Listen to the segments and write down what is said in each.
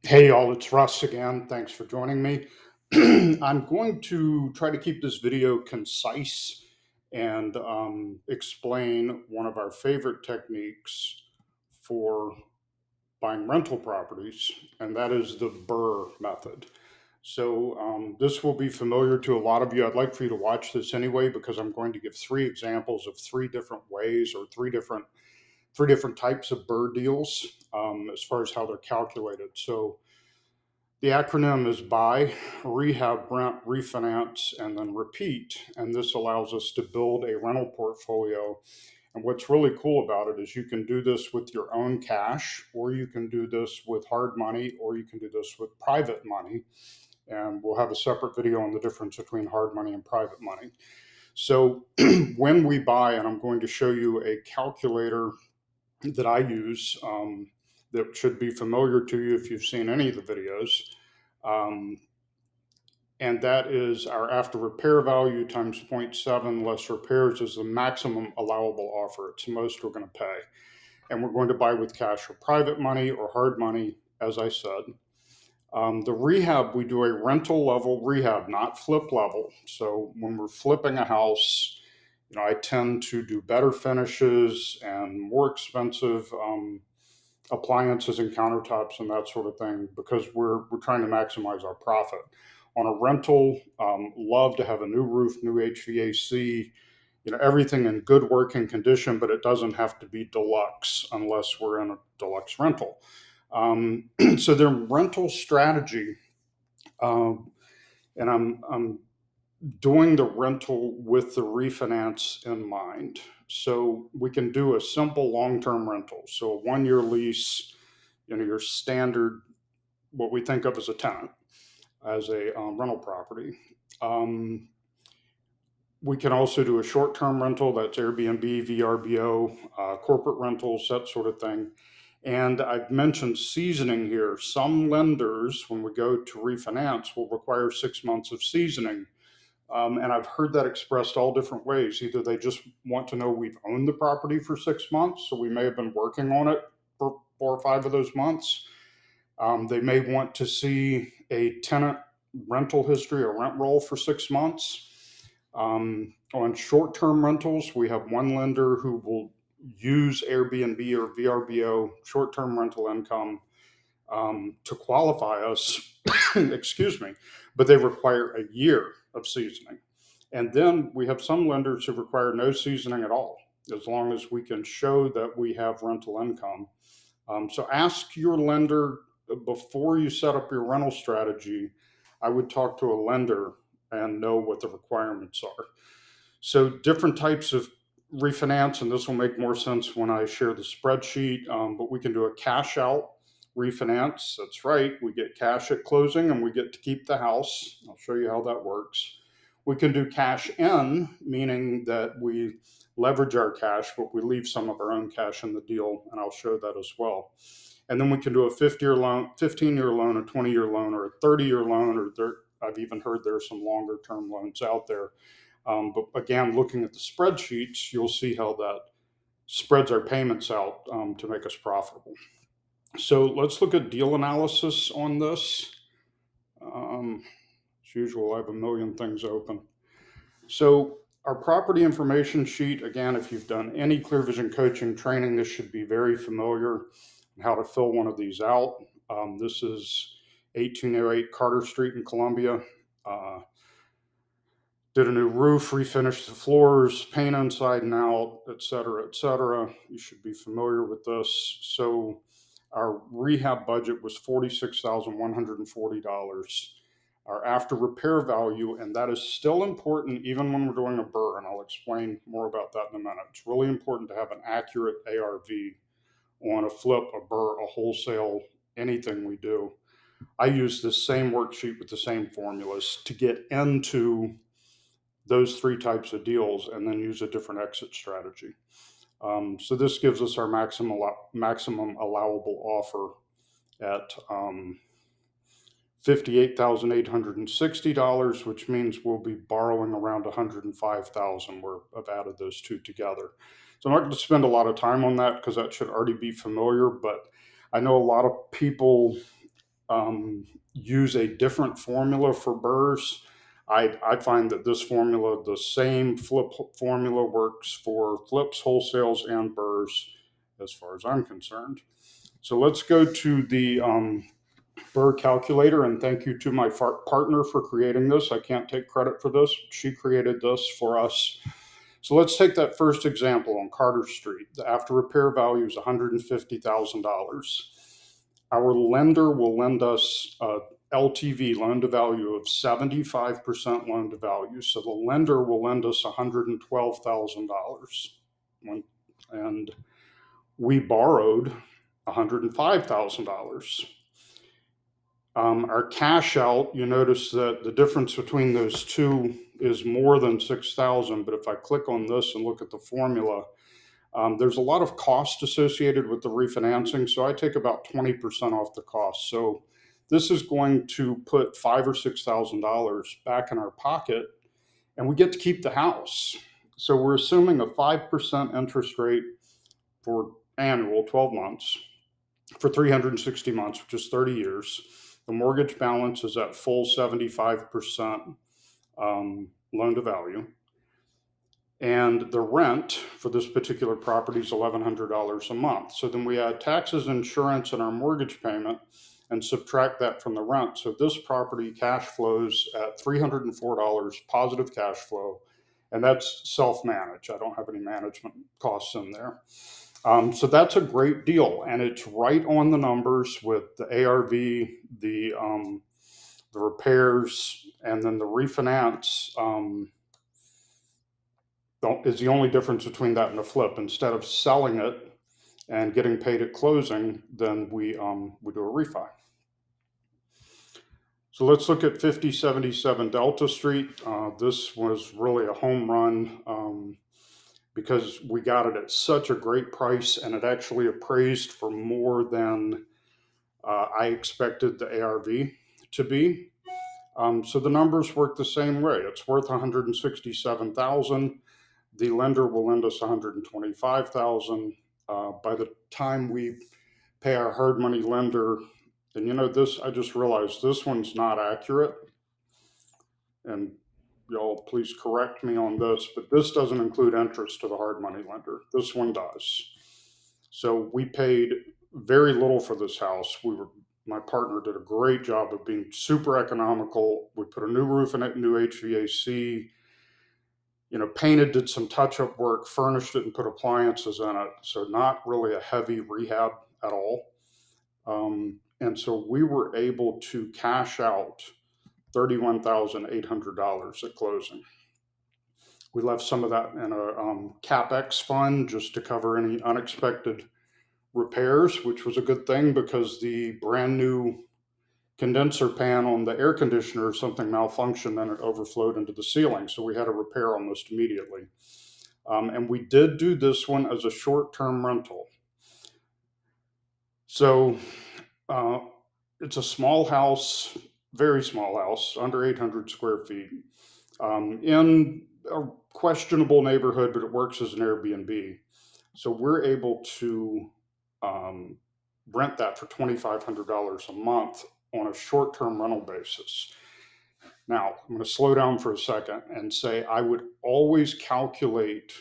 Hey, all, it's Russ again. Thanks for joining me. I'm going to try to keep this video concise and explain one of our favorite techniques for buying rental properties, and that is the BRR method. So, this will be familiar to a lot of you. I'd like for you to watch this anyway because I'm going to give three examples of three different ways or three different types of BRR deals as far as how they're calculated. So, the acronym is buy, rehab, rent, refinance, and then repeat. And this allows us to build a rental portfolio. And what's really cool about it is you can do this with your own cash, or you can do this with hard money, or you can do this with private money. And we'll have a separate video on the difference between hard money and private money. So when we buy, and I'm going to show you a calculator that I use that should be familiar to you if you've seen any of the videos. Um, and that is our after repair value times 0.7 less repairs is the maximum allowable offer. It's the most we're going to pay. And we're going to buy with cash or private money or hard money, as I said. The rehab, we do a rental level rehab, not flip level. So when we're flipping a house, I tend to do better finishes and more expensive appliances and countertops and that sort of thing because we're trying to maximize our profit. On a rental, love to have a new roof, new HVAC, everything in good working condition, but it doesn't have to be deluxe unless we're in a deluxe rental. So their rental strategy, and I'm doing the rental with the refinance in mind. So we can do a simple long-term rental. So a 1-year lease, your standard, what we think of as a tenant, as a rental property. Um, we can also do a short-term rental, that's Airbnb, VRBO, corporate rentals, that sort of thing. And I've mentioned seasoning here. Some lenders, when we go to refinance, will require 6 months of seasoning. And I've heard that expressed all different ways. Either they just want to know we've owned the property for 6 months, so we may have been working on it for 4 or 5 of those months. They may want to see a tenant rental history or rent roll for 6 months. On short term rentals, we have one lender who will use Airbnb or VRBO, short term rental income, to qualify us, excuse me, but they require a year of seasoning. And then we have some lenders who require no seasoning at all, as long as we can show that we have rental income. So ask your lender before you set up your rental strategy. I would talk to a lender and know what the requirements are. So different types of refinance, and this will make more sense when I share the spreadsheet, but we can do a cash out refinance. That's right. We get cash at closing and we get to keep the house. I'll show you how that works. We can do cash in, meaning that we leverage our cash, but we leave some of our own cash in the deal, and I'll show that as well. And then we can do a 15-year loan, a 20-year loan, or a 30-year loan, or I've even heard there are some longer term loans out there. But again, looking at the spreadsheets, you'll see how that spreads our payments out to make us profitable. So let's look at deal analysis on this. As usual, I have a million things open. So our property information sheet, again, if you've done any Clear Vision coaching training, this should be very familiar on how to fill one of these out. This is 1808 Carter Street in Columbia. Did a new roof, refinished the floors, paint inside and out, et cetera, et cetera. You should be familiar with this. So our rehab budget was $46,140. Our after repair value, and that is still important even when we're doing a BRR, and I'll explain more about that in a minute. It's really important to have an accurate ARV on a flip, a BRR, a wholesale, anything we do. I use the same worksheet with the same formulas to get into those three types of deals and then use a different exit strategy. So this gives us our maximum allowable offer at $58,860, which means we'll be borrowing around $105,000. I've added those two together. So I'm not going to spend a lot of time on that because that should already be familiar, but I know a lot of people use a different formula for BRRRRs. I find that this formula, the same flip formula, works for flips, wholesales, and BRRRRs as far as I'm concerned. So let's go to the BRRRR calculator, and thank you to my partner for creating this. I can't take credit for this. She created this for us. So let's take that first example on Carter Street. The after repair value is $150,000. Our lender will lend us a LTV, loan to value, of 75% loan to value. So the lender will lend us $112,000. And we borrowed $105,000. Our cash out, you notice that the difference between those two is more than 6,000. But if I click on this and look at the formula, there's a lot of cost associated with the refinancing. So I take about 20% off the cost. So this is going to put $5,000 or $6,000 back in our pocket, and we get to keep the house. So we're assuming a 5% interest rate for annual 12 months for 360 months, which is 30 years. The mortgage balance is at full 75% loan to value. And the rent for this particular property is $1,100 a month. So then we add taxes, insurance, and our mortgage payment and subtract that from the rent. So this property cash flows at $304 positive cash flow. And that's self-managed. I don't have any management costs in there. So that's a great deal, and it's right on the numbers with the ARV, the repairs, and then the refinance is the only difference between that and a flip. Instead of selling it and getting paid at closing, then we do a refi. So let's look at 5077 Delta Street. This was really a home run. Because we got it at such a great price, and it actually appraised for more than I expected the ARV to be. So the numbers work the same way. It's worth $167,000. The lender will lend us $125,000. By the time we pay our hard money lender, and this, I just realized this one's not accurate, and y'all please correct me on this, but this doesn't include interest to the hard money lender. This one does. So we paid very little for this house. My partner did a great job of being super economical. We put a new roof in it, new HVAC, painted, did some touch-up work, furnished it, and put appliances in it. So not really a heavy rehab at all. And so we were able to cash out $31,800 at closing. We left some of that in a CapEx fund just to cover any unexpected repairs, which was a good thing because the brand new condenser pan on the air conditioner, something malfunctioned and it overflowed into the ceiling. So we had a repair almost immediately. And we did do this one as a short-term rental. So it's a small house, very small house, under 800 square feet, in a questionable neighborhood, but it works as an Airbnb. So we're able to rent that for $2,500 a month on a short-term rental basis. Now, I'm going to slow down for a second and say I would always calculate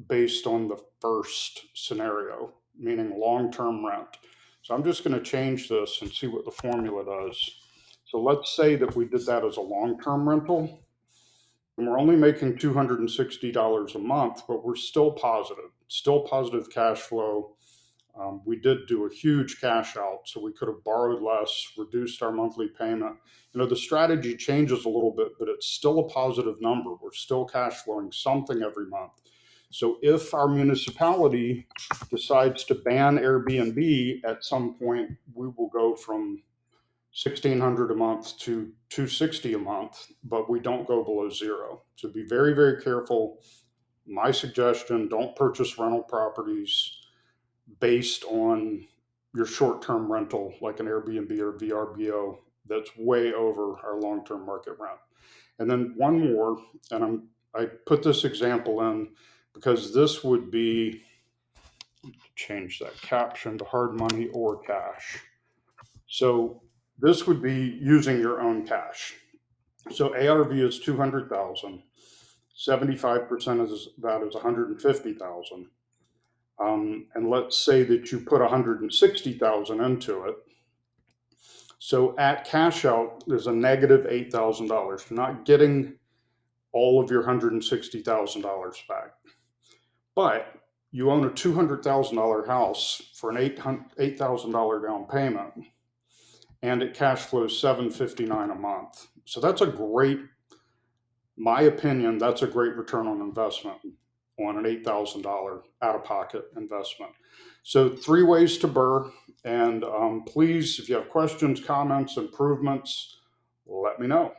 based on the first scenario, meaning long-term rent. So I'm just going to change this and see what the formula does. So let's say that we did that as a long-term rental, and we're only making $260 a month, but we're still positive cash flow. We did do a huge cash out, so we could have borrowed less, reduced our monthly payment. The strategy changes a little bit, but it's still a positive number. We're still cash flowing something every month. So if our municipality decides to ban Airbnb at some point, we will go from $1,600 a month to $260 a month, but we don't go below zero. So be very, very careful. My suggestion, don't purchase rental properties based on your short-term rental, like an Airbnb or VRBO, that's way over our long-term market rent. And then one more, and I put this example in because this would be, change that caption to hard money or cash. So This would be using your own cash. So ARV is 200,000. 75% of that is 150,000. And let's say that you put 160,000 into it. So at cash out, there's a negative $8,000. You're not getting all of your $160,000 back, but you own a $200,000 house for an $8,000 down payment, and it cash flows $759 a month. So that's a great, my opinion, that's a great return on investment on an $8,000 out of pocket investment. So 3 ways to BRR. And please, if you have questions, comments, improvements, let me know.